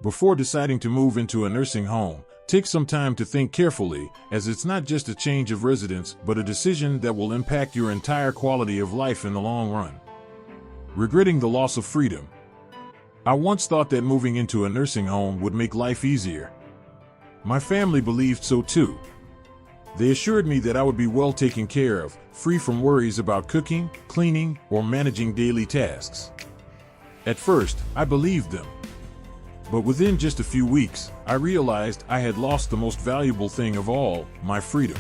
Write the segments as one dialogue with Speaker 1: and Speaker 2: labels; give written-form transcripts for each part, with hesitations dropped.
Speaker 1: Before deciding to move into a nursing home, take some time to think carefully, as it's not just a change of residence, but a decision that will impact your entire quality of life in the long run. Regretting the loss of freedom. I once thought that moving into a nursing home would make life easier. My family believed so too. They assured me that I would be well taken care of, free from worries about cooking, cleaning, or managing daily tasks. At first, I believed them. But within just a few weeks, I realized I had lost the most valuable thing of all, my freedom.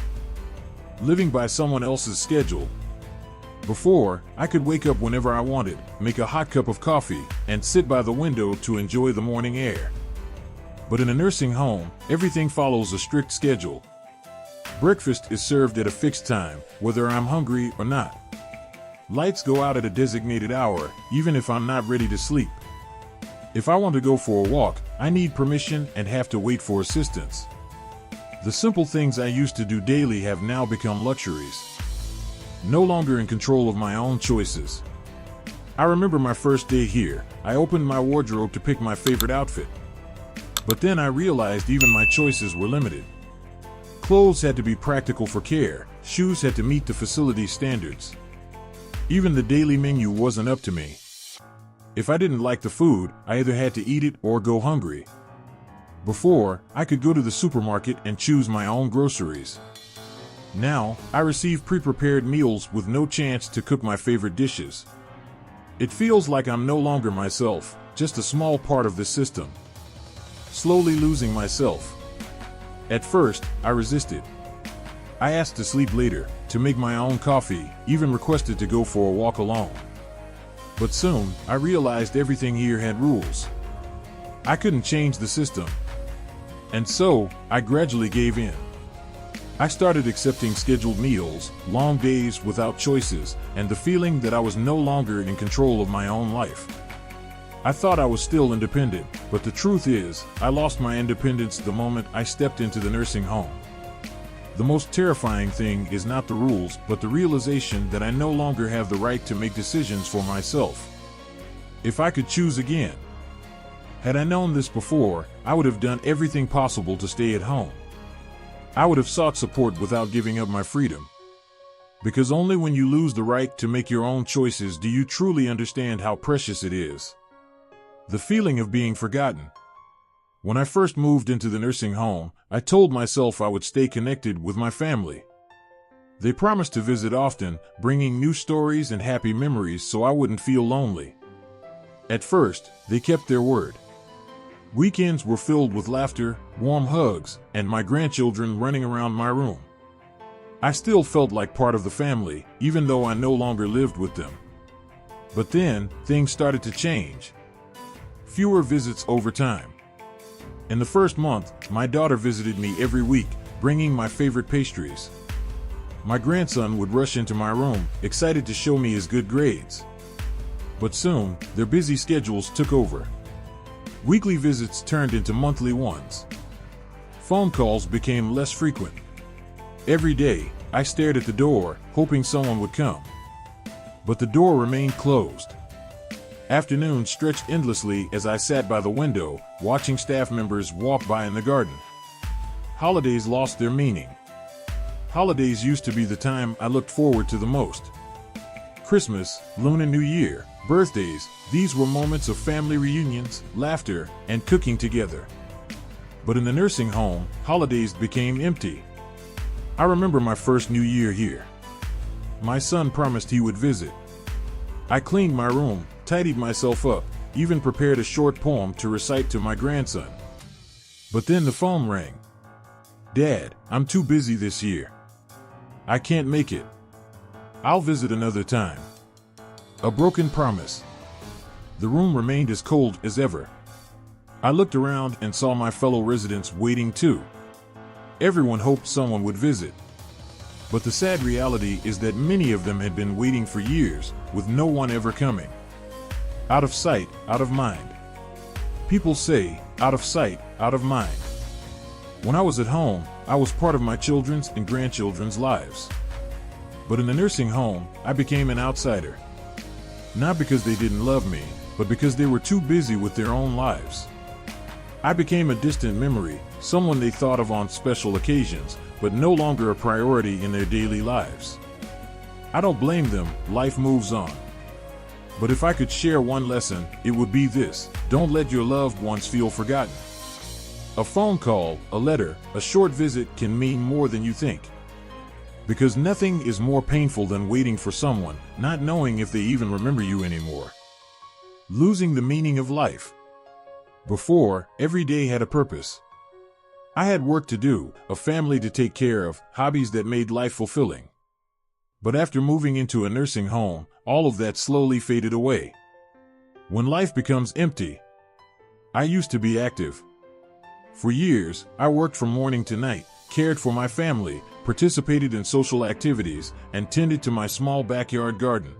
Speaker 1: Living by someone else's schedule. Before, I could wake up whenever I wanted, make a hot cup of coffee, and sit by the window to enjoy the morning air. But in a nursing home, everything follows a strict schedule. Breakfast is served at a fixed time, whether I'm hungry or not. Lights go out at a designated hour, even if I'm not ready to sleep. If I want to go for a walk, I need permission and have to wait for assistance. The simple things I used to do daily have now become luxuries. No longer in control of my own choices. I remember my first day here. I opened my wardrobe to pick my favorite outfit. But then I realized even my choices were limited. Clothes had to be practical for care, shoes had to meet the facility standards. Even the daily menu wasn't up to me. If I didn't like the food, I either had to eat it or go hungry. Before, I could go to the supermarket and choose my own groceries. Now, I receive pre-prepared meals with no chance to cook my favorite dishes. It feels like I'm no longer myself, just a small part of the system. Slowly losing myself. At first, I resisted. I asked to sleep later, to make my own coffee, even requested to go for a walk alone. But soon, I realized everything here had rules. I couldn't change the system. And so, I gradually gave in. I started accepting scheduled meals, long days without choices, and the feeling that I was no longer in control of my own life. I thought I was still independent, but the truth is, I lost my independence the moment I stepped into the nursing home. The most terrifying thing is not the rules, but the realization that I no longer have the right to make decisions for myself. If I could choose again. Had I known this before, I would have done everything possible to stay at home. I would have sought support without giving up my freedom. Because only when you lose the right to make your own choices do you truly understand how precious it is. The feeling of being forgotten. When I first moved into the nursing home, I told myself I would stay connected with my family. They promised to visit often, bringing new stories and happy memories so I wouldn't feel lonely. At first, they kept their word. Weekends were filled with laughter, warm hugs, and my grandchildren running around my room. I still felt like part of the family, even though I no longer lived with them. But then, things started to change. Fewer visits over time. In the first month, my daughter visited me every week, bringing my favorite pastries. My grandson would rush into my room, excited to show me his good grades. But soon, their busy schedules took over. Weekly visits turned into monthly ones. Phone calls became less frequent. Every day, I stared at the door, hoping someone would come. But the door remained closed. Afternoons stretched endlessly as I sat by the window, watching staff members walk by in the garden. Holidays lost their meaning. Holidays used to be the time I looked forward to the most. Christmas, Lunar New Year, birthdays, these were moments of family reunions, laughter, and cooking together. But in the nursing home, holidays became empty. I remember my first New Year here. My son promised he would visit. I cleaned my room, tidied myself up, even prepared a short poem to recite to my grandson. But then the phone rang. "Dad, I'm too busy this year. I can't make it. I'll visit another time." A broken promise. The room remained as cold as ever. I looked around and saw my fellow residents waiting too. Everyone hoped someone would visit. But the sad reality is that many of them had been waiting for years, with no one ever coming. Out of sight, out of mind. People say, out of sight, out of mind. When I was at home, I was part of my children's and grandchildren's lives. But in the nursing home, I became an outsider. Not because they didn't love me, but because they were too busy with their own lives. I became a distant memory, someone they thought of on special occasions, but no longer a priority in their daily lives. I don't blame them, life moves on. But if I could share one lesson, it would be this: don't let your loved ones feel forgotten. A phone call, a letter, a short visit can mean more than you think. Because nothing is more painful than waiting for someone, not knowing if they even remember you anymore. Losing the meaning of life. Before, every day had a purpose. I had work to do, a family to take care of, hobbies that made life fulfilling. But after moving into a nursing home, all of that slowly faded away. When life becomes empty, I used to be active. For years, I worked from morning to night, cared for my family, participated in social activities, and tended to my small backyard garden.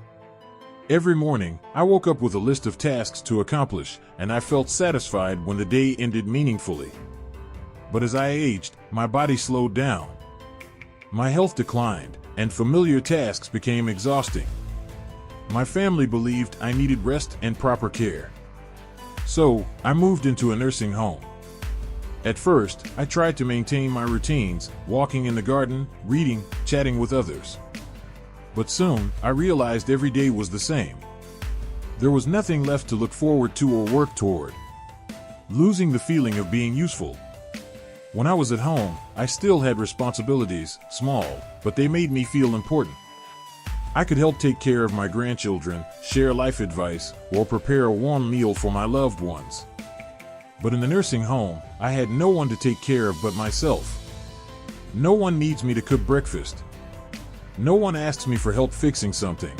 Speaker 1: Every morning, I woke up with a list of tasks to accomplish, and I felt satisfied when the day ended meaningfully. But as I aged, my body slowed down. My health declined, and familiar tasks became exhausting. My family believed I needed rest and proper care. So, I moved into a nursing home. At first, I tried to maintain my routines, walking in the garden, reading, chatting with others. But soon, I realized every day was the same. There was nothing left to look forward to or work toward. Losing the feeling of being useful. When I was at home, I still had responsibilities, small, but they made me feel important. I could help take care of my grandchildren, share life advice, or prepare a warm meal for my loved ones. But in the nursing home, I had no one to take care of but myself. No one needs me to cook breakfast. No one asks me for help fixing something.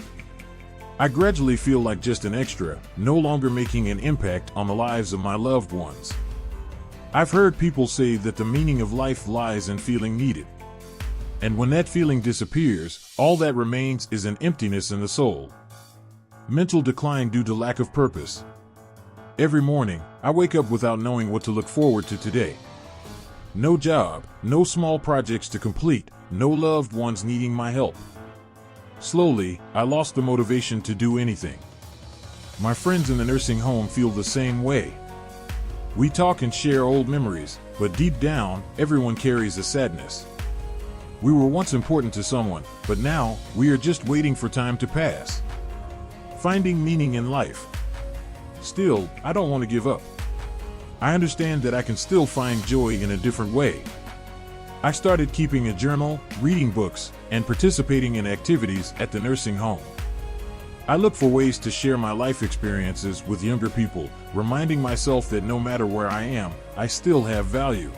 Speaker 1: I gradually feel like just an extra, no longer making an impact on the lives of my loved ones. I've heard people say that the meaning of life lies in feeling needed. And when that feeling disappears, all that remains is an emptiness in the soul. Mental decline due to lack of purpose. Every morning, I wake up without knowing what to look forward to today. No job, no small projects to complete, no loved ones needing my help. Slowly, I lost the motivation to do anything. My friends in the nursing home feel the same way. We talk and share old memories, but deep down, everyone carries a sadness. We were once important to someone, but now, we are just waiting for time to pass. Finding meaning in life. Still, I don't want to give up. I understand that I can still find joy in a different way. I started keeping a journal, reading books, and participating in activities at the nursing home. I look for ways to share my life experiences with younger people, reminding myself that no matter where I am, I still have value.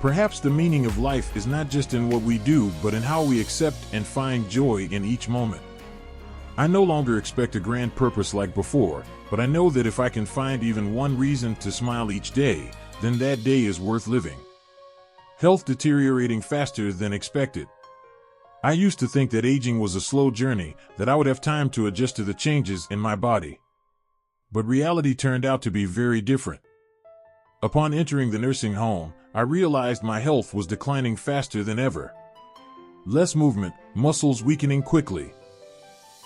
Speaker 1: Perhaps the meaning of life is not just in what we do, but in how we accept and find joy in each moment. I no longer expect a grand purpose like before, but I know that if I can find even one reason to smile each day, then that day is worth living. Health deteriorating faster than expected. I used to think that aging was a slow journey, that I would have time to adjust to the changes in my body. But reality turned out to be very different. Upon entering the nursing home, I realized my health was declining faster than ever. Less movement, muscles weakening quickly.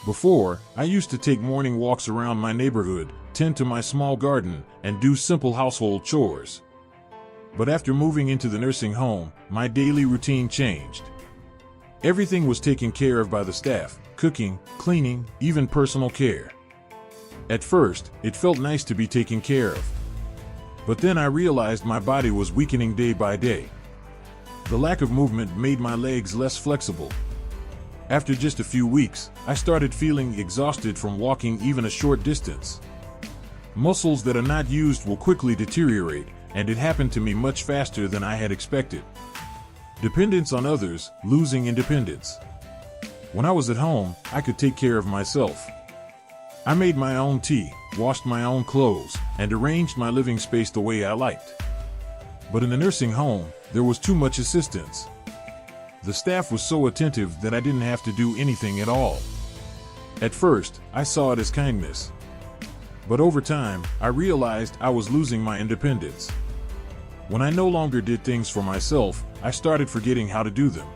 Speaker 1: Before, I used to take morning walks around my neighborhood, tend to my small garden, and do simple household chores. But after moving into the nursing home, my daily routine changed. Everything was taken care of by the staff, cooking, cleaning, even personal care. At first, it felt nice to be taken care of. But then I realized my body was weakening day by day. The lack of movement made my legs less flexible. After just a few weeks, I started feeling exhausted from walking even a short distance. Muscles that are not used will quickly deteriorate, and it happened to me much faster than I had expected. Dependence on others, losing independence. When I was at home, I could take care of myself. I made my own tea, washed my own clothes, and arranged my living space the way I liked. But in the nursing home, there was too much assistance. The staff was so attentive that I didn't have to do anything at all. At first, I saw it as kindness. But over time, I realized I was losing my independence. When I no longer did things for myself, I started forgetting how to do them.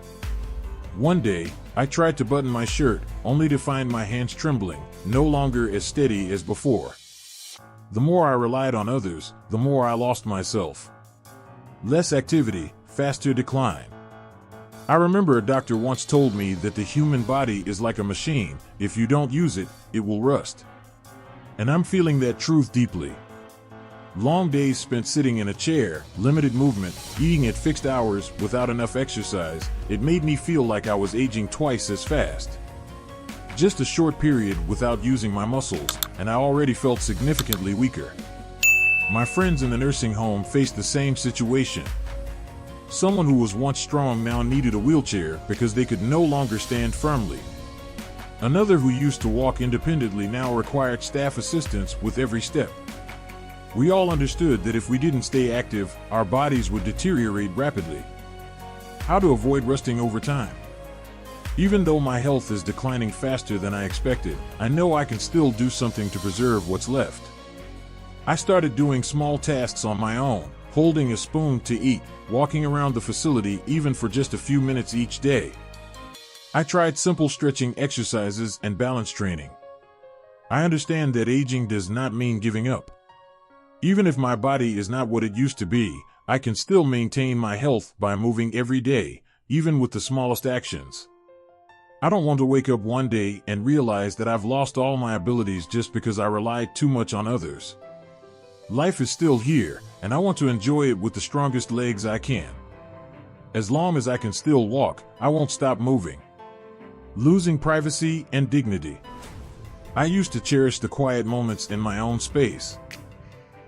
Speaker 1: One day, I tried to button my shirt, only to find my hands trembling, no longer as steady as before. The more I relied on others, the more I lost myself. Less activity, faster decline. I remember a doctor once told me that the human body is like a machine. If you don't use it, it will rust. And I'm feeling that truth deeply. Long days spent sitting in a chair, limited movement, eating at fixed hours without enough exercise, it made me feel like I was aging twice as fast. Just a short period without using my muscles, and I already felt significantly weaker. My friends in the nursing home faced the same situation. Someone who was once strong now needed a wheelchair because they could no longer stand firmly. Another who used to walk independently now required staff assistance with every step. We all understood that if we didn't stay active, our bodies would deteriorate rapidly. How to avoid rusting over time? Even though my health is declining faster than I expected, I know I can still do something to preserve what's left. I started doing small tasks on my own, holding a spoon to eat, walking around the facility even for just a few minutes each day. I tried simple stretching exercises and balance training. I understand that aging does not mean giving up. Even if my body is not what it used to be, I can still maintain my health by moving every day, even with the smallest actions. I don't want to wake up one day and realize that I've lost all my abilities just because I relied too much on others. Life is still here, and I want to enjoy it with the strongest legs I can. As long as I can still walk, I won't stop moving. Losing privacy and dignity. I used to cherish the quiet moments in my own space.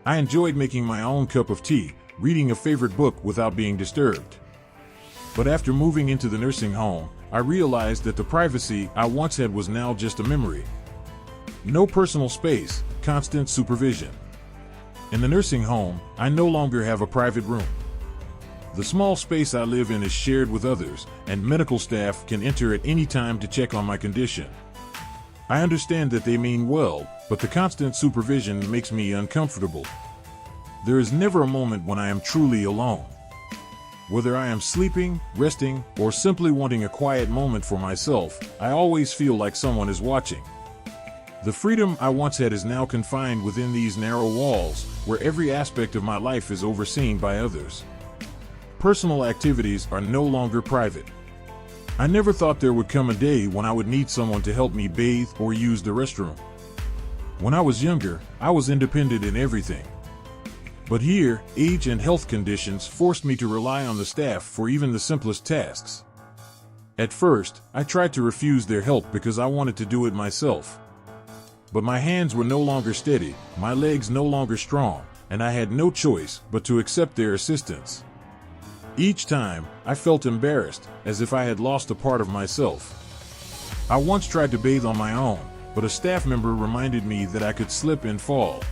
Speaker 1: I enjoyed making my own cup of tea, reading a favorite book without being disturbed. But after moving into the nursing home, I realized that the privacy I once had was now just a memory. No personal space, constant supervision. In the nursing home, I no longer have a private room. The small space I live in is shared with others, and medical staff can enter at any time to check on my condition. I understand that they mean well, but the constant supervision makes me uncomfortable. There is never a moment when I am truly alone. Whether I am sleeping, resting, or simply wanting a quiet moment for myself, I always feel like someone is watching. The freedom I once had is now confined within these narrow walls, where every aspect of my life is overseen by others. Personal activities are no longer private. I never thought there would come a day when I would need someone to help me bathe or use the restroom. When I was younger, I was independent in everything. But here, age and health conditions forced me to rely on the staff for even the simplest tasks. At first, I tried to refuse their help because I wanted to do it myself. But my hands were no longer steady, my legs no longer strong, and I had no choice but to accept their assistance. Each time, I felt embarrassed, as if I had lost a part of myself. I once tried to bathe on my own, but a staff member reminded me that I could slip and fall.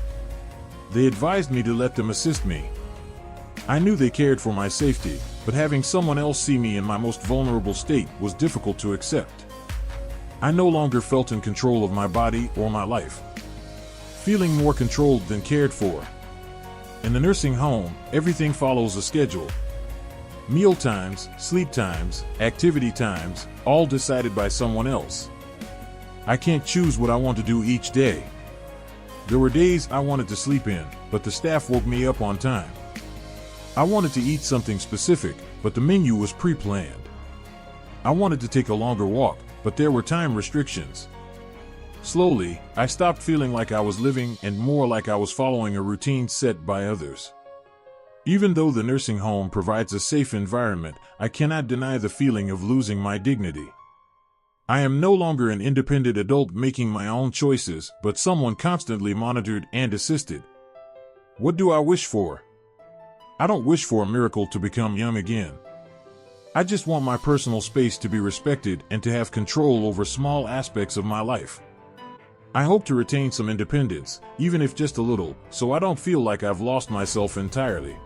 Speaker 1: They advised me to let them assist me. I knew they cared for my safety, but having someone else see me in my most vulnerable state was difficult to accept. I no longer felt in control of my body or my life. Feeling more controlled than cared for. In the nursing home, everything follows a schedule. Meal times, sleep times, activity times, all decided by someone else. I can't choose what I want to do each day. There were days I wanted to sleep in, but the staff woke me up on time. I wanted to eat something specific, but the menu was pre-planned. I wanted to take a longer walk, but there were time restrictions. Slowly, I stopped feeling like I was living and more like I was following a routine set by others. Even though the nursing home provides a safe environment, I cannot deny the feeling of losing my dignity. I am no longer an independent adult making my own choices, but someone constantly monitored and assisted. What do I wish for? I don't wish for a miracle to become young again. I just want my personal space to be respected and to have control over small aspects of my life. I hope to retain some independence, even if just a little, so I don't feel like I've lost myself entirely.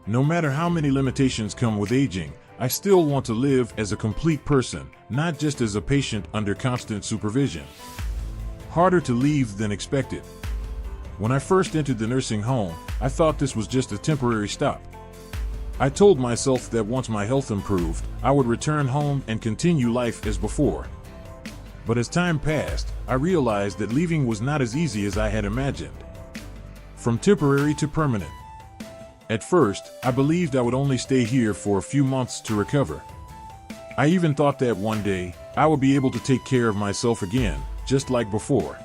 Speaker 1: No matter how many limitations come with aging, I still want to live as a complete person, not just as a patient under constant supervision. Harder to leave than expected. When I first entered the nursing home, I thought this was just a temporary stop. I told myself that once my health improved, I would return home and continue life as before. But as time passed, I realized that leaving was not as easy as I had imagined. from temporary to permanent. At first, I believed I would only stay here for a few months to recover. I even thought that one day, I would be able to take care of myself again, just like before.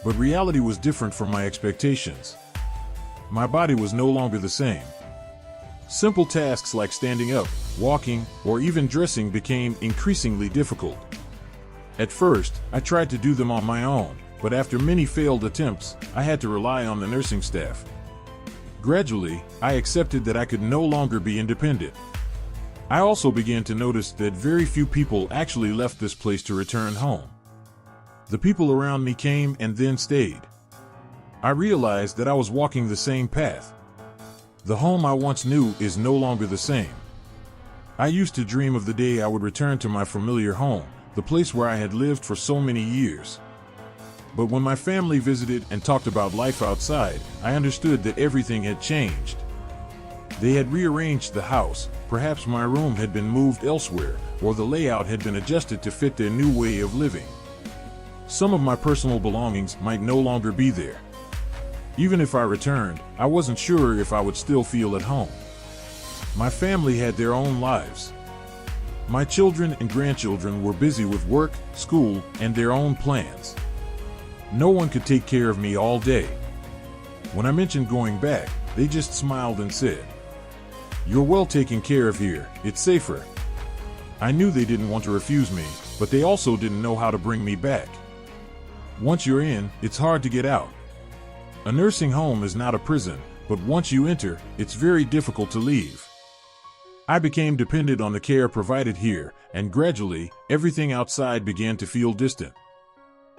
Speaker 1: But reality was different from my expectations. My body was no longer the same. Simple tasks like standing up, walking, or even dressing became increasingly difficult. At first, I tried to do them on my own, but after many failed attempts, I had to rely on the nursing staff. Gradually, I accepted that I could no longer be independent. I also began to notice that very few people actually left this place to return home. The people around me came and then stayed. I realized that I was walking the same path. The home I once knew is no longer the same. I used to dream of the day I would return to my familiar home, the place where I had lived for so many years. But when my family visited and talked about life outside, I understood that everything had changed. They had rearranged the house, perhaps my room had been moved elsewhere, or the layout had been adjusted to fit their new way of living. Some of my personal belongings might no longer be there. Even if I returned, I wasn't sure if I would still feel at home. My family had their own lives. My children and grandchildren were busy with work, school, and their own plans. No one could take care of me all day. When I mentioned going back, they just smiled and said, "You're well taken care of here, it's safer." I knew they didn't want to refuse me, but they also didn't know how to bring me back. Once you're in, it's hard to get out. A nursing home is not a prison, but once you enter, it's very difficult to leave. I became dependent on the care provided here, and gradually, everything outside began to feel distant.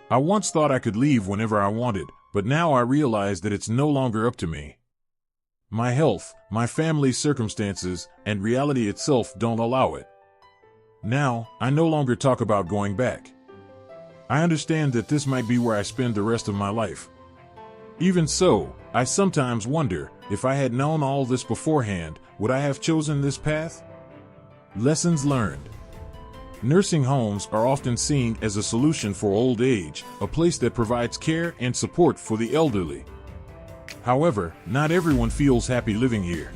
Speaker 1: I once thought I could leave whenever I wanted, but now I realize that it's no longer up to me. My health, my family's circumstances, and reality itself don't allow it. Now, I no longer talk about going back. I understand that this might be where I spend the rest of my life. Even so, I sometimes wonder, if I had known all this beforehand, would I have chosen this path? Lessons learned. Nursing homes are often seen as a solution for old age, a place that provides care and support for the elderly. However, not everyone feels happy living here.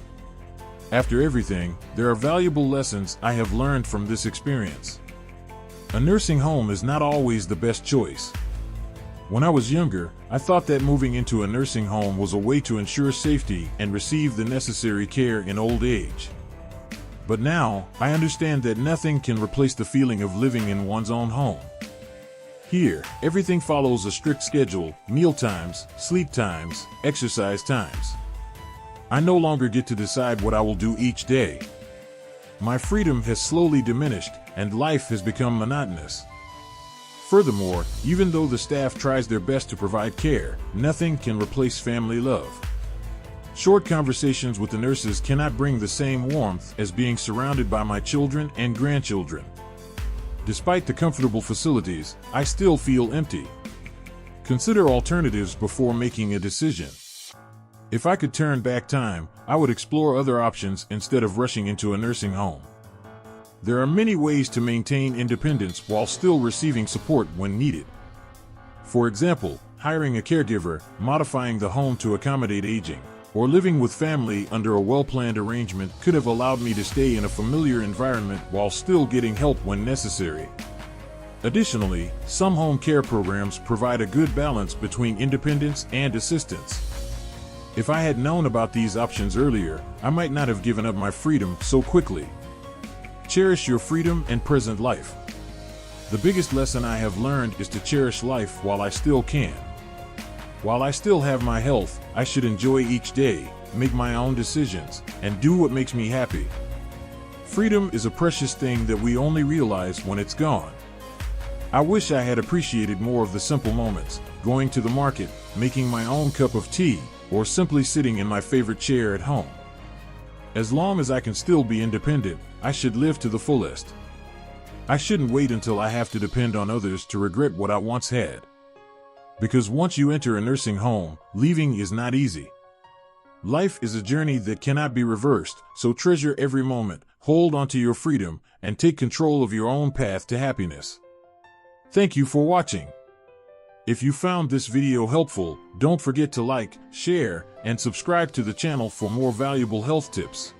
Speaker 1: After everything, there are valuable lessons I have learned from this experience. A nursing home is not always the best choice. When I was younger, I thought that moving into a nursing home was a way to ensure safety and receive the necessary care in old age. But now, I understand that nothing can replace the feeling of living in one's own home. Here, everything follows a strict schedule: meal times, sleep times, exercise times. I no longer get to decide what I will do each day. My freedom has slowly diminished, and life has become monotonous. Furthermore, even though the staff tries their best to provide care, nothing can replace family love. Short conversations with the nurses cannot bring the same warmth as being surrounded by my children and grandchildren. Despite the comfortable facilities, I still feel empty. Consider alternatives before making a decision. If I could turn back time, I would explore other options instead of rushing into a nursing home. There are many ways to maintain independence while still receiving support when needed. For example, hiring a caregiver, modifying the home to accommodate aging, or living with family under a well-planned arrangement could have allowed me to stay in a familiar environment while still getting help when necessary. Additionally, some home care programs provide a good balance between independence and assistance. If I had known about these options earlier, I might not have given up my freedom so quickly. Cherish your freedom and present life. The biggest lesson I have learned is to cherish life while I still can. While I still have my health, I should enjoy each day, make my own decisions, and do what makes me happy. Freedom is a precious thing that we only realize when it's gone. I wish I had appreciated more of the simple moments, going to the market, making my own cup of tea, or simply sitting in my favorite chair at home. As long as I can still be independent, I should live to the fullest. I shouldn't wait until I have to depend on others to regret what I once had. Because once you enter a nursing home, leaving is not easy. Life is a journey that cannot be reversed, so treasure every moment, hold onto your freedom, and take control of your own path to happiness. Thank you for watching. If you found this video helpful, don't forget to like, share, and subscribe to the channel for more valuable health tips.